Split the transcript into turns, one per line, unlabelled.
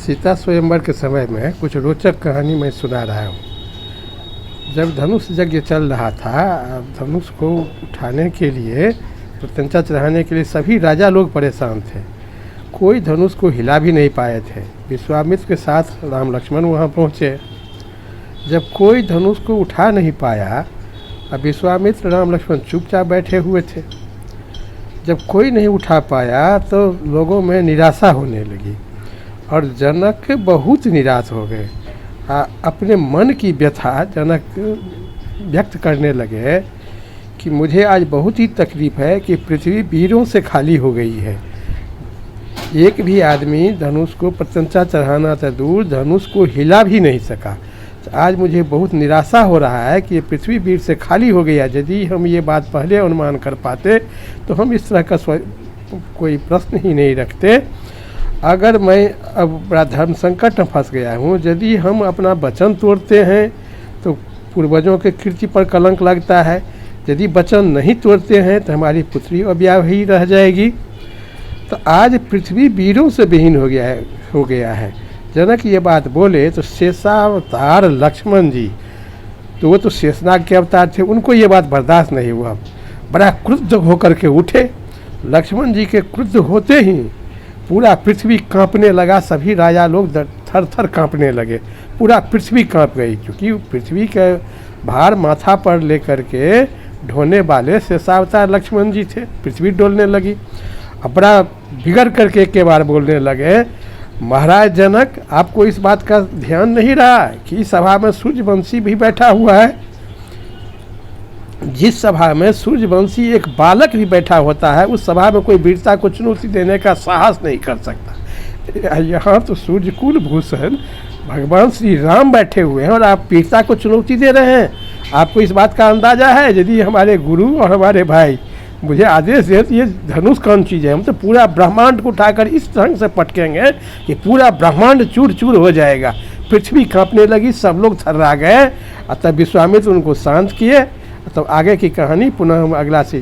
सीता स्वयंवर के समय में कुछ रोचक कहानी मैं सुना रहा हूँ। जब धनुष यज्ञ चल रहा था, धनुष को उठाने के लिए, प्रत्यंचा चढ़ाने के लिए सभी राजा लोग परेशान थे। कोई धनुष को हिला भी नहीं पाए थे। विश्वामित्र के साथ राम लक्ष्मण वहाँ पहुँचे। जब कोई धनुष को उठा नहीं पाया, अब विश्वामित्र राम लक्ष्मण चुपचाप बैठे हुए थे। जब कोई नहीं उठा पाया तो लोगों में निराशा होने लगी और जनक बहुत निराश हो गए। अपने मन की व्यथा जनक व्यक्त करने लगे कि मुझे आज बहुत ही तकलीफ़ है कि पृथ्वी वीरों से खाली हो गई है। एक भी आदमी धनुष को प्रत्यंचा चढ़ाना था दूर, धनुष को हिला भी नहीं सका। आज मुझे बहुत निराशा हो रहा है कि पृथ्वी वीर से खाली हो गया। यदि हम ये बात पहले अनुमान कर पाते तो हम इस तरह का कोई प्रश्न ही नहीं रखते। अगर मैं अब बड़ा धर्म संकट में फंस गया हूँ, यदि हम अपना वचन तोड़ते हैं तो पूर्वजों के कीर्ति पर कलंक लगता है। यदि वचन नहीं तोड़ते हैं तो हमारी पुत्री अव्याही रह जाएगी। तो आज पृथ्वी वीरों से विहीन हो गया है। जनक ये बात बोले तो शेषावतार लक्ष्मण जी, तो वो तो शेषनाग के अवतार थे, उनको ये बात बर्दाश्त नहीं हुआ। बड़ा क्रुद्ध होकर के उठे। लक्ष्मण जी के क्रुद्ध होते ही पूरा पृथ्वी कांपने लगा। सभी राजा लोग थर थर कांपने लगे। पूरा पृथ्वी कांप गई, क्योंकि पृथ्वी का भार माथा पर लेकर के ढोने वाले शेषावतार लक्ष्मण जी थे। पृथ्वी डोलने लगी। अब बड़ा बिगड़ करके एक के बार बोलने लगे, महाराज जनक, आपको इस बात का ध्यान नहीं रहा कि इस सभा में सूर्यवंशी भी बैठा हुआ है। जिस सभा में सूर्यवंशी एक बालक भी बैठा होता है, उस सभा में कोई वीरता को चुनौती देने का साहस नहीं कर सकता। यहाँ तो सूर्यकुल भूषण भगवान श्री राम बैठे हुए हैं और आप वीरता को चुनौती दे रहे हैं। आपको इस बात का अंदाज़ा है? यदि हमारे गुरु और हमारे भाई मुझे आदेश दे तो ये धनुष कौन चीज़ है, हम तो पूरा ब्रह्मांड को उठाकर इस ढंग से पटकेंगे कि पूरा ब्रह्मांड चूर चूर हो जाएगा। पृथ्वी कांपने लगी, सब लोग थर्रा गए। तब विश्वामित्र उनको शांत किए। तब आगे की कहानी पुनः हम अगला से